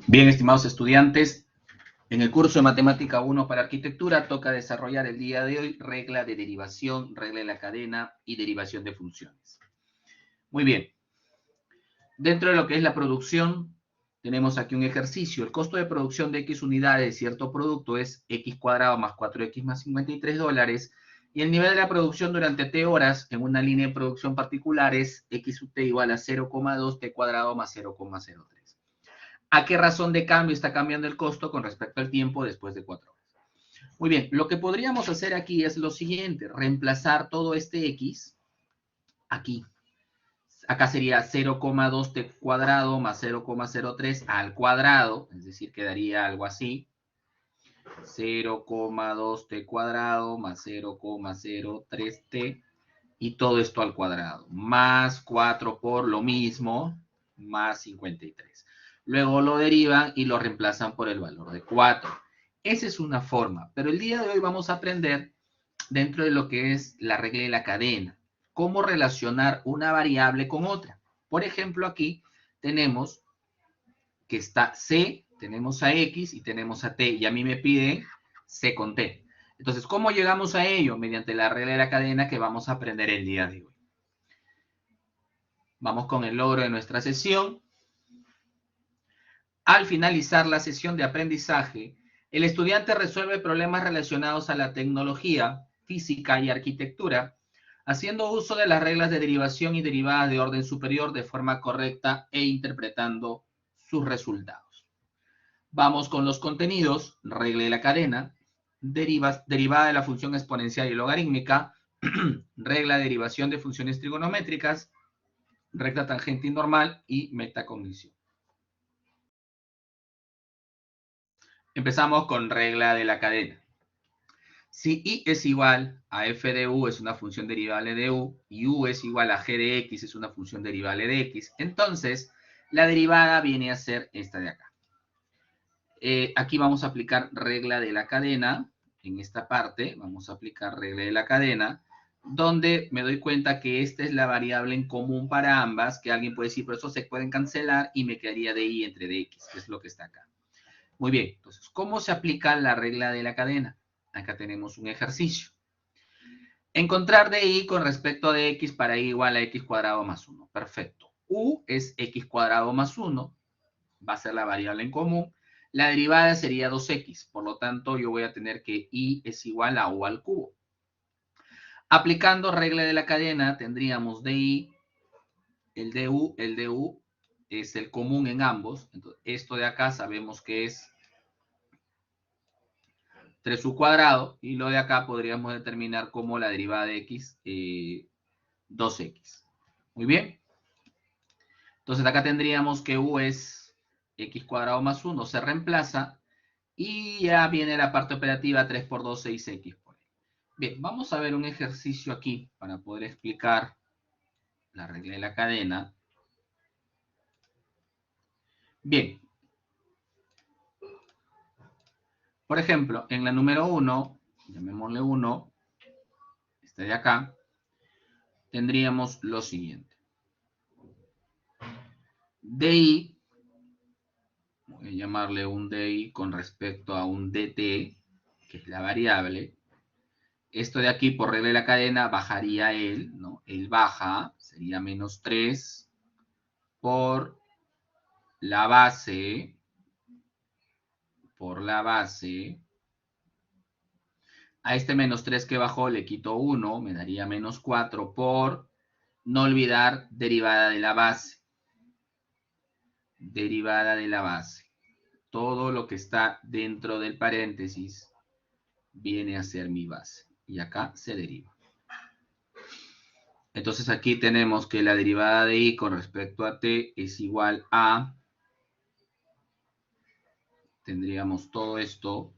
Bien, estimados estudiantes, en el curso de Matemática 1 para Arquitectura toca desarrollar el día de hoy regla de derivación, regla de la cadena y derivación de funciones. Muy bien, dentro de lo que es la producción, tenemos aquí un ejercicio. El costo de producción de X unidades de cierto producto es X cuadrado más 4X más $53 y el nivel de la producción durante T horas en una línea de producción particular es X sub T igual a 0,2 T cuadrado más 0,03. ¿A qué razón de cambio está cambiando el costo con respecto al tiempo después de 4 horas? Muy bien, lo que podríamos hacer aquí es lo siguiente, reemplazar todo este X aquí. Acá sería 0,2 t cuadrado más 0,03 al cuadrado, es decir, quedaría algo así. 0,2 t cuadrado más 0,03 t y todo esto al cuadrado, más 4 por lo mismo, más 53. Luego lo derivan y lo reemplazan por el valor de 4. Esa es una forma, pero el día de hoy vamos a aprender dentro de lo que es la regla de la cadena, cómo relacionar una variable con otra. Por ejemplo, aquí tenemos que está C, tenemos a X y tenemos a T, y a mí me piden C con T. Entonces, ¿cómo llegamos a ello? Mediante la regla de la cadena que vamos a aprender el día de hoy. Vamos con el logro de nuestra sesión. Al finalizar la sesión de aprendizaje, el estudiante resuelve problemas relacionados a la tecnología, física y arquitectura, haciendo uso de las reglas de derivación y derivadas de orden superior de forma correcta e interpretando sus resultados. Vamos con los contenidos, regla de la cadena, derivada de la función exponencial y logarítmica, regla de derivación de funciones trigonométricas, recta tangente y normal y metacognición. Empezamos con regla de la cadena. Si I es igual a f de u es una función derivable de u y u es igual a g de x es una función derivable de x, entonces la derivada viene a ser esta de acá. Aquí vamos a aplicar regla de la cadena. En esta parte vamos a aplicar regla de la cadena, donde me doy cuenta que esta es la variable en común para ambas, que alguien puede decir, pero eso se pueden cancelar y me quedaría de y entre de x, que es lo que está acá. Muy bien, entonces, ¿cómo se aplica la regla de la cadena? Acá tenemos un ejercicio. Encontrar de y con respecto de x para y igual a x cuadrado más 1. Perfecto. U es x cuadrado más 1, va a ser la variable en común. La derivada sería 2x, por lo tanto yo voy a tener que y es igual a u al cubo. Aplicando regla de la cadena tendríamos de y, el de u es el común en ambos. Entonces, esto de acá sabemos que es 3u cuadrado y lo de acá podríamos determinar como la derivada de x 2x. Muy bien. Entonces acá tendríamos que u es x cuadrado más 1, se reemplaza y ya viene la parte operativa 3 por 2, 6x por ahí. Bien, vamos a ver un ejercicio aquí para poder explicar la regla de la cadena. Bien, por ejemplo, en la número 1, llamémosle 1, este de acá, tendríamos lo siguiente. DI, voy a llamarle un DI con respecto a un DT, que es la variable. Esto de aquí, por regla de la cadena, bajaría él, ¿no? Él baja, sería menos 3 por la base, a este menos 3 que bajó le quito 1, me daría menos 4 por, no olvidar, derivada de la base. Derivada de la base. Todo lo que está dentro del paréntesis viene a ser mi base. Y acá se deriva. Entonces aquí tenemos que la derivada de y con respecto a t es igual a, tendríamos todo esto,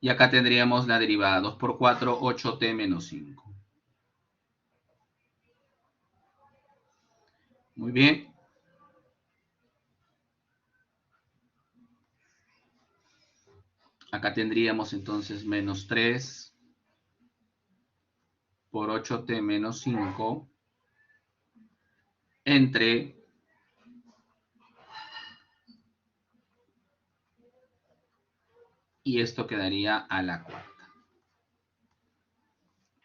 y acá tendríamos la derivada 2 por 4, 8t menos 5. Muy bien. Acá tendríamos entonces menos 3 por 8t menos 5 entre y esto quedaría a la cuarta.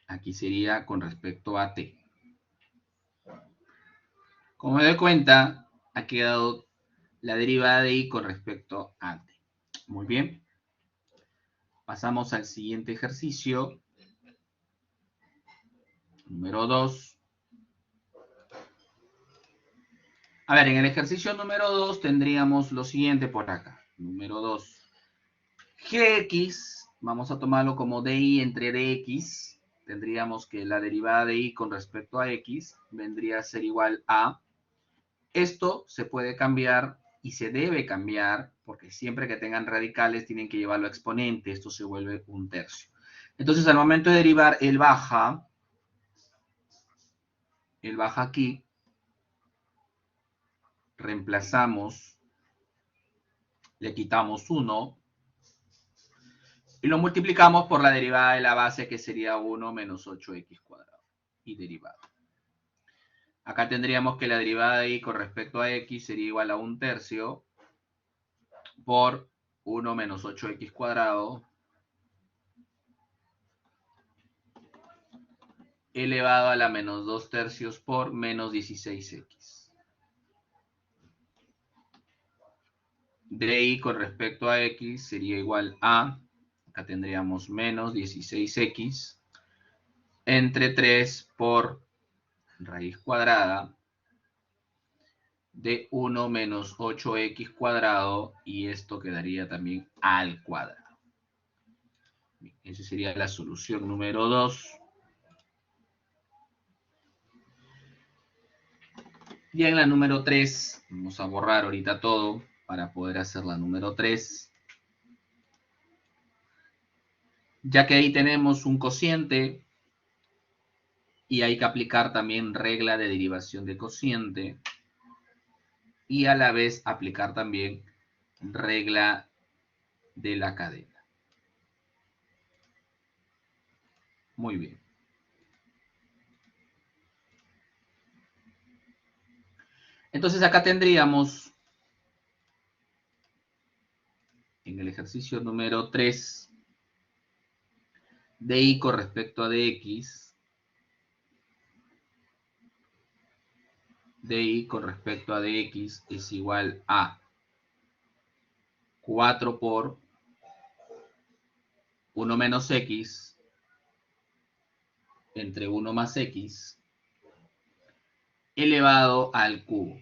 Aquí sería con respecto a t. Como me doy cuenta, ha quedado la derivada de y con respecto a t. Muy bien. Pasamos al siguiente ejercicio. Número 2. A ver, en el ejercicio número 2 tendríamos lo siguiente por acá. Número 2. Gx, vamos a tomarlo como dy entre dx. Tendríamos que la derivada de y con respecto a x vendría a ser igual a... Esto se puede cambiar y se debe cambiar porque siempre que tengan radicales tienen que llevarlo a exponente. Esto se vuelve un tercio. Entonces, al momento de derivar, él baja aquí. Reemplazamos, le quitamos 1 y lo multiplicamos por la derivada de la base, que sería 1 menos 8x cuadrado. Y derivado. Acá tendríamos que la derivada de y con respecto a x sería igual a un tercio por 1 menos 8x cuadrado elevado a la menos 2 tercios por menos 16x. De con respecto a x sería igual a, acá tendríamos menos 16x entre 3 por raíz cuadrada de 1 menos 8x cuadrado, y esto quedaría también al cuadrado. Esa sería la solución número 2. Y en la número 3, vamos a borrar ahorita todo para poder hacer la número 3. Ya que ahí tenemos un cociente y hay que aplicar también regla de derivación de cociente y a la vez aplicar también regla de la cadena. Muy bien. Entonces acá tendríamos en el ejercicio número 3 dy con respecto a dx, dy con respecto a dx es igual a 4 por 1 menos x entre 1 más x elevado al cubo.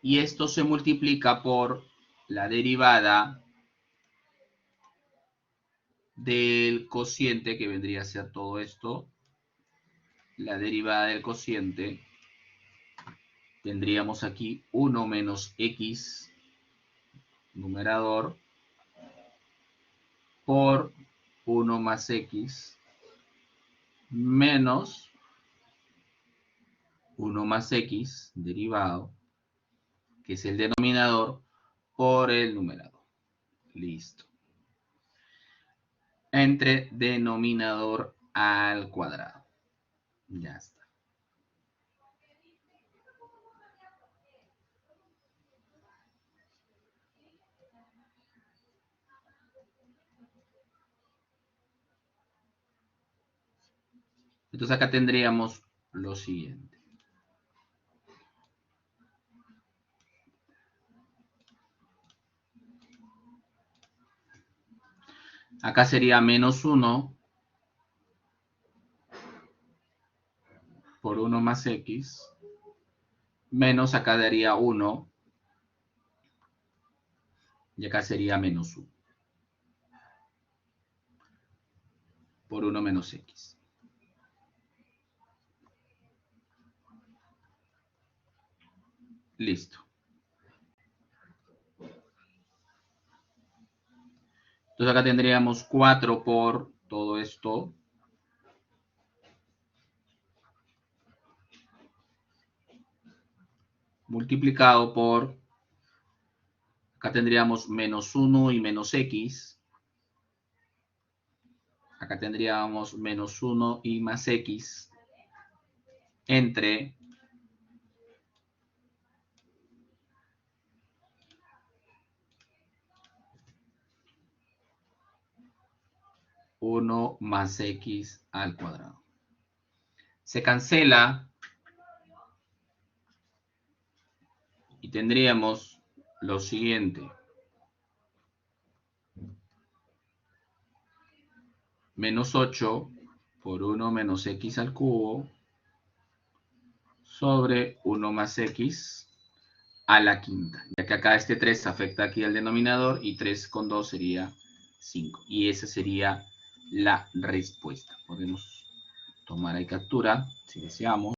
Y esto se multiplica por la derivada del cociente, que vendría a ser todo esto. La derivada del cociente, tendríamos aquí 1 menos x numerador por 1 más x menos 1 más x derivado, que es el denominador, por el numerador. Listo. Entre denominador al cuadrado. Ya está. Entonces acá tendríamos lo siguiente. Acá sería menos 1 por 1 más x, menos acá daría 1, y acá sería menos 1 por 1 menos x. Listo. Entonces acá tendríamos 4 por todo esto, multiplicado por, acá tendríamos menos 1 y menos x, acá tendríamos menos 1 y más x entre 1 más x al cuadrado. Se cancela y tendríamos lo siguiente. Menos 8 por 1 menos x al cubo sobre 1 más x a la quinta. Ya que acá este 3 afecta aquí al denominador y 3 con 2 sería 5. Y esa sería la respuesta. Podemos tomar ahí captura si deseamos.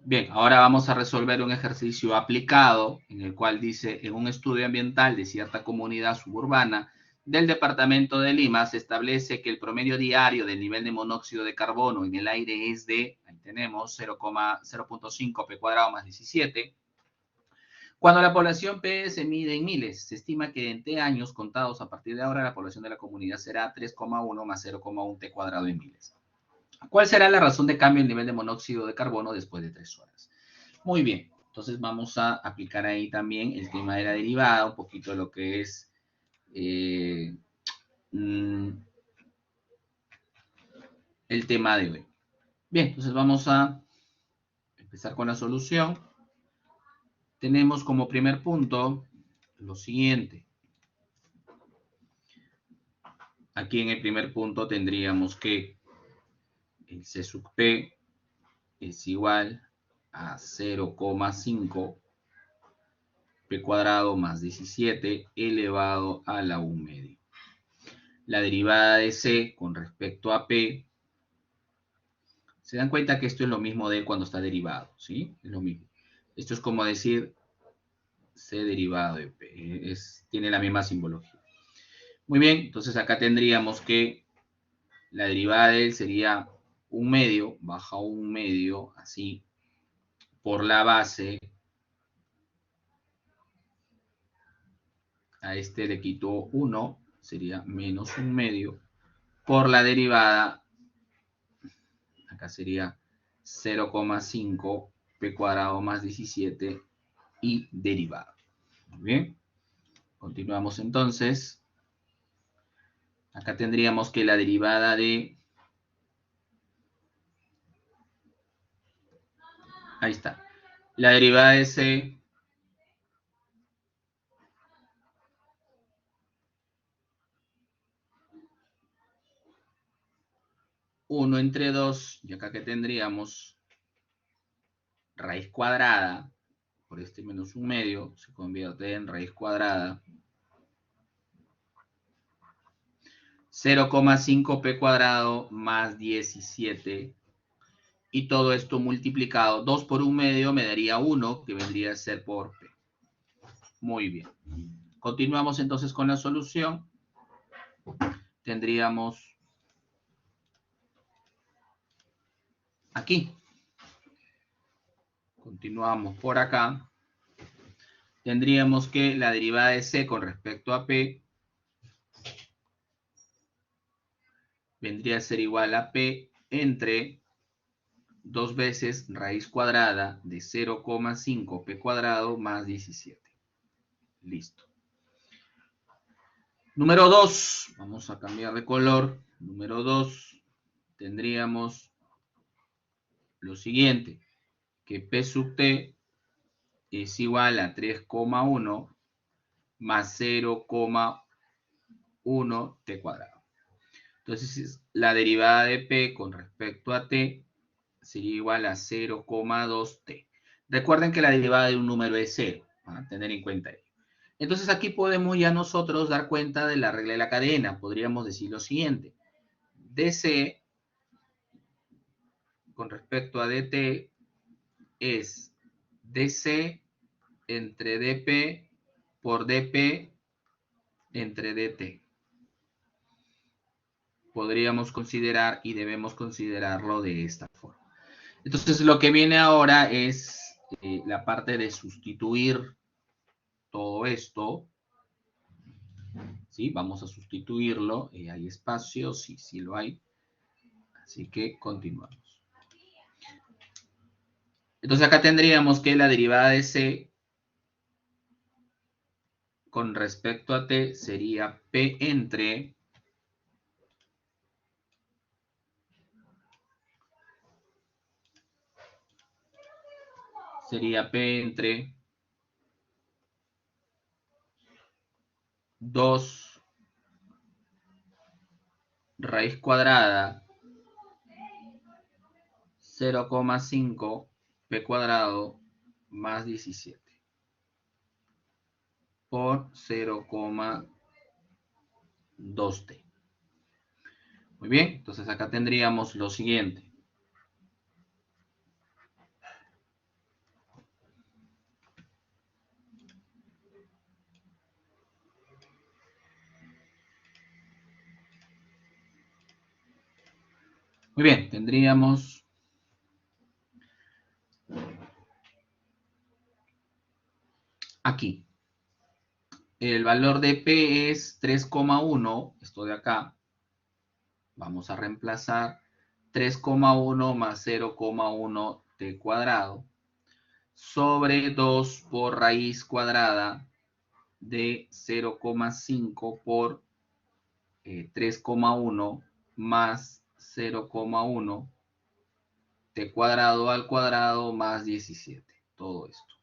Bien, ahora vamos a resolver un ejercicio aplicado en el cual dice, en un estudio ambiental de cierta comunidad suburbana del departamento de Lima, se establece que el promedio diario del nivel de monóxido de carbono en el aire es de, ahí tenemos, 0,5 p cuadrado más 17. Cuando la población P se mide en miles, se estima que en T años contados a partir de ahora, la población de la comunidad será 3,1 más 0,1 T cuadrado en miles. ¿Cuál será la razón de cambio en el nivel de monóxido de carbono después de 3 horas? Muy bien, entonces vamos a aplicar ahí también el tema de la derivada, un poquito de lo que es el tema de hoy. Bien, entonces vamos a empezar con la solución. Tenemos como primer punto lo siguiente. Aquí en el primer punto tendríamos que el C sub P es igual a 0,5 P cuadrado más 17 elevado a la 1 medio. La derivada de C con respecto a P, se dan cuenta que esto es lo mismo de cuando está derivado, ¿sí? Es lo mismo. Esto es como decir C derivado de P, tiene la misma simbología. Muy bien, entonces acá tendríamos que la derivada de él sería 1 medio, baja 1 medio, así, por la base. A este le quito 1, sería menos 1 medio, por la derivada, acá sería 0,5 p cuadrado más 17 y derivada. Muy bien, continuamos entonces. Acá tendríamos que la derivada de... Ahí está. La derivada de C 1 entre 2, y acá que tendríamos raíz cuadrada, por este menos 1 medio, se convierte en raíz cuadrada, 0,5 p cuadrado más 17, y todo esto multiplicado, 2 por 1 medio me daría 1, que vendría a ser por P. Muy bien. Continuamos entonces con la solución. Tendríamos aquí. Continuamos por acá. Tendríamos que la derivada de C con respecto a P vendría a ser igual a P entre 2 veces raíz cuadrada de 0,5 P cuadrado más 17. Listo. Número 2, vamos a cambiar de color. Número 2, tendríamos lo siguiente, que P sub T es igual a 3,1 más 0,1 T cuadrado. Entonces, la derivada de P con respecto a T sería igual a 0,2 T. Recuerden que la derivada de un número es 0, a tener en cuenta ello. Entonces aquí podemos ya nosotros dar cuenta de la regla de la cadena. Podríamos decir lo siguiente. DC con respecto a DT es DC entre DP por DP entre DT. Podríamos considerar y debemos considerarlo de esta forma. Entonces lo que viene ahora es la parte de sustituir todo esto. ¿Sí? Vamos a sustituirlo. ¿Hay espacio? Sí, sí lo hay. Así que continuamos. Entonces acá tendríamos que la derivada de C con respecto a T sería P entre P entre 2 raíz cuadrada 0,5 P cuadrado más 17 por 0,2T. Muy bien, entonces acá tendríamos lo siguiente. Muy bien, tendríamos aquí. El valor de P es 3,1, esto de acá. Vamos a reemplazar 3,1 más 0,1 T cuadrado sobre 2 por raíz cuadrada de 0,5 por 3,1 más 0,1 T cuadrado al cuadrado más 17. Todo esto.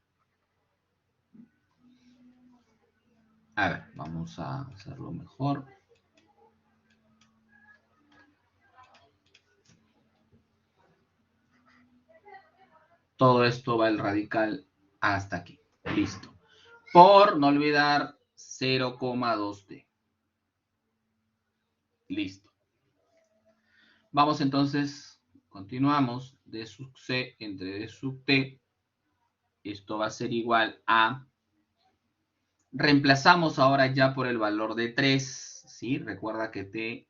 A ver, vamos a hacerlo mejor. Todo esto va el radical hasta aquí. Listo. Por no olvidar 0,2T. Listo. Vamos entonces, continuamos. D sub C entre D sub T. Esto va a ser igual a... Reemplazamos ahora ya por el valor de 3. ¿Sí? Recuerda que T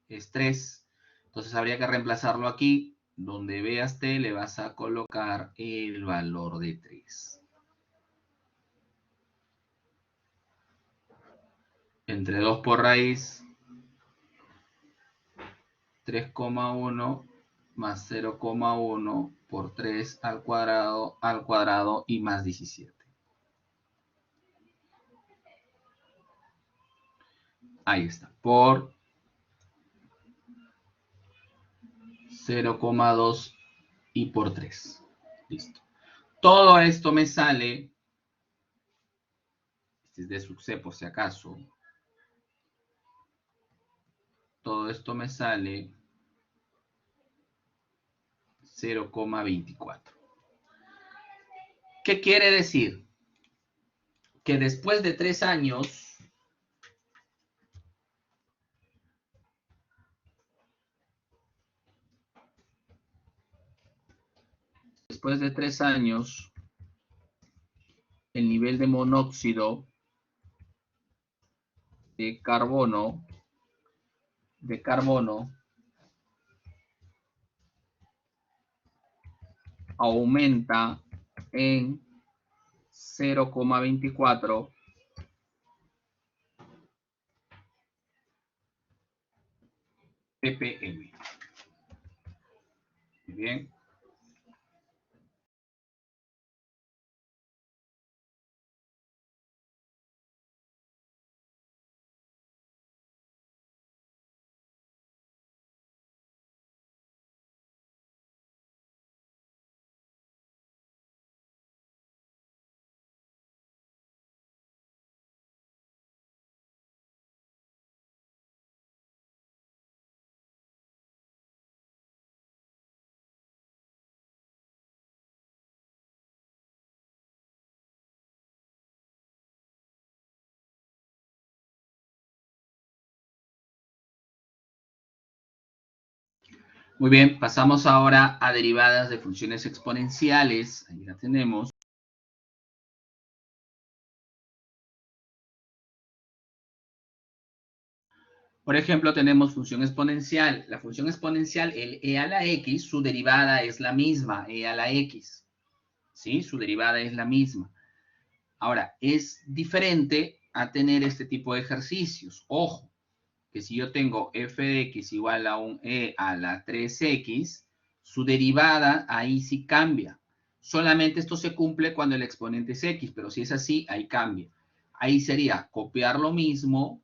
es 3. Entonces habría que reemplazarlo aquí. Donde veas T le vas a colocar el valor de 3. Entre 2 por raíz 3,1 más 0,1 por 3 al cuadrado y más 17. Ahí está, por 0,2 y por 3. Listo. Todo esto me sale, este es de sub C por si acaso, todo esto me sale 0,24. ¿Qué quiere decir? Que después de 3 años, el nivel de monóxido de carbono aumenta en 0,24 ppm. Muy bien. Muy bien, pasamos ahora a derivadas de funciones exponenciales. Ahí la tenemos. Por ejemplo, tenemos función exponencial. La función exponencial, el e a la x, su derivada es la misma, e a la x. ¿Sí? Su derivada es la misma. Ahora, es diferente a tener este tipo de ejercicios. Ojo, que si yo tengo f de x igual a un e a la 3x, su derivada ahí sí cambia. Solamente esto se cumple cuando el exponente es x, pero si es así, ahí cambia. Ahí sería copiar lo mismo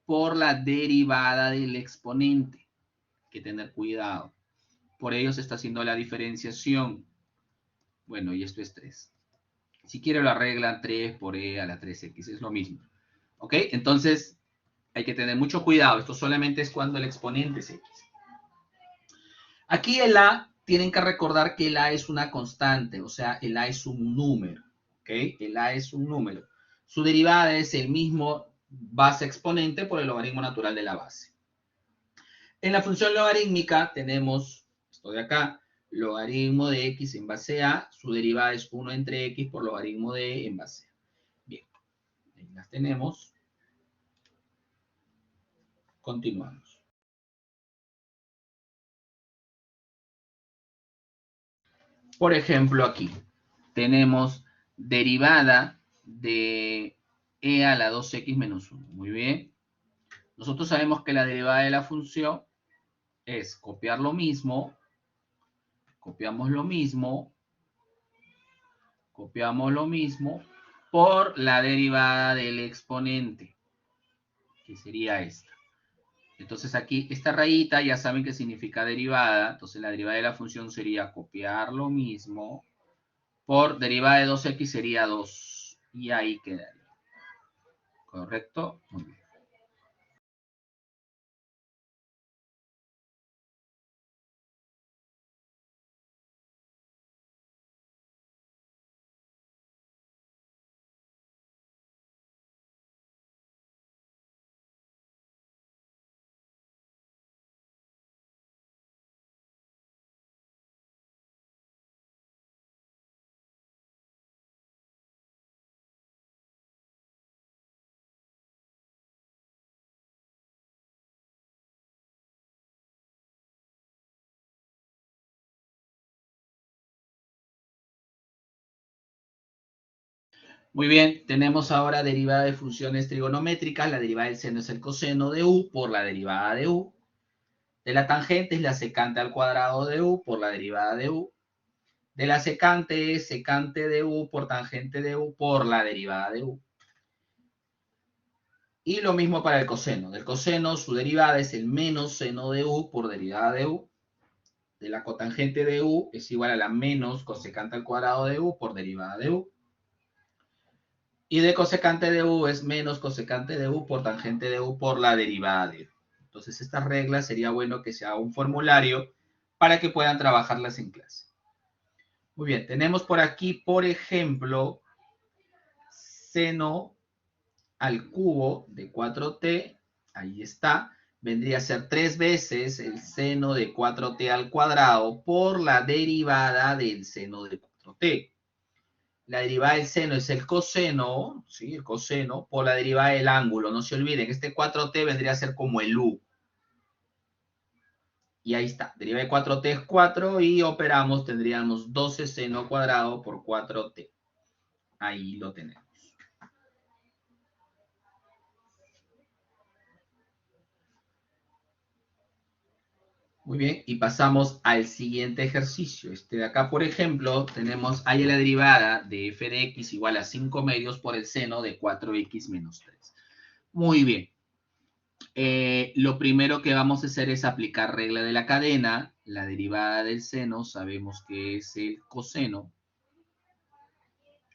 por la derivada del exponente. Hay que tener cuidado. Por ello se está haciendo la diferenciación. Bueno, y esto es 3. Si quiero lo arreglan 3 por e a la 3x, es lo mismo. ¿Ok? Entonces, hay que tener mucho cuidado. Esto solamente es cuando el exponente es x. Aquí el a, tienen que recordar que el a es una constante, o sea, el a es un número. ¿Ok? El a es un número. Su derivada es el mismo base exponente por el logaritmo natural de la base. En la función logarítmica tenemos esto de acá, logaritmo de x en base a, su derivada es 1 entre x por logaritmo de en base a. Bien, ahí las tenemos. Continuamos. Por ejemplo, aquí tenemos derivada de e a la 2x menos 1. Muy bien. Nosotros sabemos que la derivada de la función es copiar lo mismo, copiamos lo mismo, copiamos lo mismo por la derivada del exponente, que sería esta. Entonces aquí, esta rayita ya saben que significa derivada, entonces la derivada de la función sería copiar lo mismo por derivada de 2x sería 2. Y ahí quedaría. ¿Correcto? Muy bien. Muy bien, tenemos ahora derivada de funciones trigonométricas. La derivada del seno es el coseno de u por la derivada de u. De la tangente es la secante al cuadrado de u por la derivada de u. De la secante es secante de u por tangente de u por la derivada de u. Y lo mismo para el coseno. Del coseno su derivada es el menos seno de u por derivada de u. De la cotangente de u es igual a la menos cosecante al cuadrado de u por derivada de u. Y de cosecante de u es menos cosecante de u por tangente de u por la derivada de u. Entonces, estas reglas sería bueno que se haga un formulario para que puedan trabajarlas en clase. Muy bien, tenemos por aquí, por ejemplo, seno al cubo de 4t, ahí está, vendría a ser 3 veces el seno de 4t al cuadrado por la derivada del seno de 4t. La derivada del seno es el coseno, ¿sí? El coseno por la derivada del ángulo. No se olviden, este 4t vendría a ser como el u. Y ahí está, derivada de 4t es 4 y operamos, tendríamos 12 seno cuadrado por 4t. Ahí lo tenemos. Muy bien, y pasamos al siguiente ejercicio. De acá, por ejemplo, tenemos ahí la derivada de f de x igual a 5 medios por el seno de 4x menos 3. Muy bien. Lo primero que vamos a hacer es aplicar regla de la cadena. La derivada del seno sabemos que es el coseno.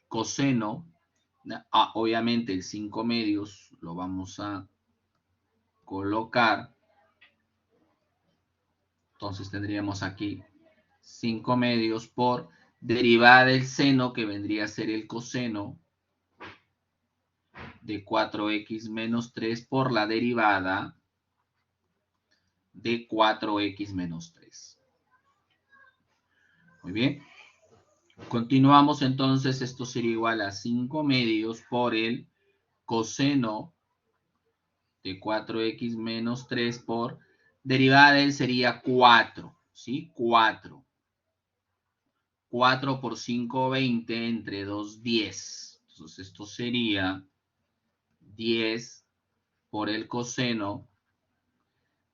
Coseno, obviamente el 5 medios lo vamos a colocar. Entonces tendríamos aquí 5 medios por derivada del seno, que vendría a ser el coseno de 4x menos 3 por la derivada de 4x menos 3. Muy bien. Continuamos entonces, esto sería igual a 5 medios por el coseno de 4x menos 3 por derivada de él sería 4, ¿sí? 4. 4 por 5, 20, entre 2, 10. Entonces esto sería 10 por el coseno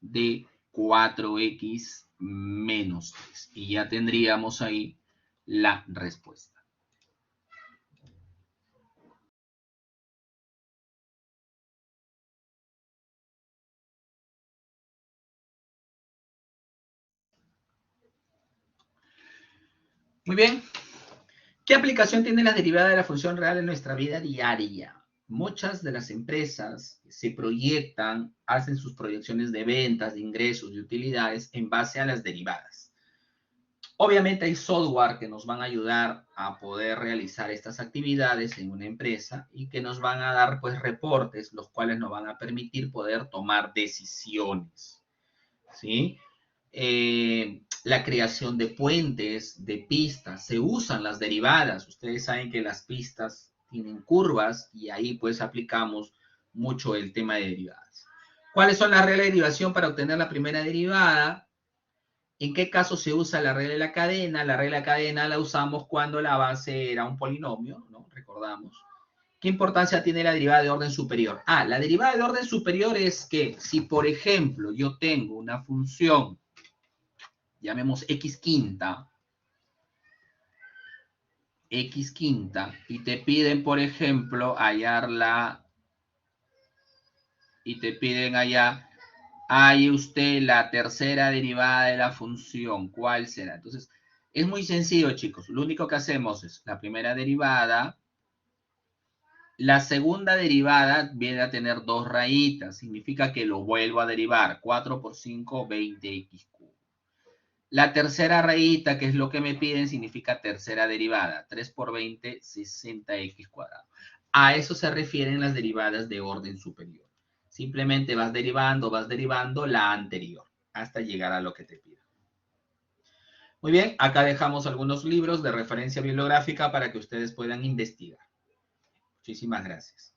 de 4x menos 3. Y ya tendríamos ahí la respuesta. Muy bien. ¿Qué aplicación tiene la derivada de la función real en nuestra vida diaria? Muchas de las empresas se proyectan, hacen sus proyecciones de ventas, de ingresos, de utilidades en base a las derivadas. Obviamente hay software que nos van a ayudar a poder realizar estas actividades en una empresa y que nos van a dar pues reportes, los cuales nos van a permitir poder tomar decisiones, ¿sí? La creación de puentes, de pistas, se usan las derivadas. Ustedes saben que las pistas tienen curvas y ahí pues aplicamos mucho el tema de derivadas. ¿Cuáles son las reglas de derivación para obtener la primera derivada? ¿En qué caso se usa la regla de la cadena? La regla de la cadena la usamos cuando la base era un polinomio, ¿no? Recordamos. ¿Qué importancia tiene la derivada de orden superior? La derivada de orden superior es que si, por ejemplo, yo tengo una función, llamemos x quinta, y te piden, por ejemplo, y te piden allá, hay usted la tercera derivada de la función, ¿cuál será? Entonces, es muy sencillo, chicos. Lo único que hacemos es la primera derivada. La segunda derivada viene a tener dos rayitas. Significa que lo vuelvo a derivar. 4 por 5, 20x cubo. La tercera rayita, que es lo que me piden, significa tercera derivada. 3 por 20, 60x cuadrado. A eso se refieren las derivadas de orden superior. Simplemente vas derivando la anterior hasta llegar a lo que te piden. Muy bien, acá dejamos algunos libros de referencia bibliográfica para que ustedes puedan investigar. Muchísimas gracias.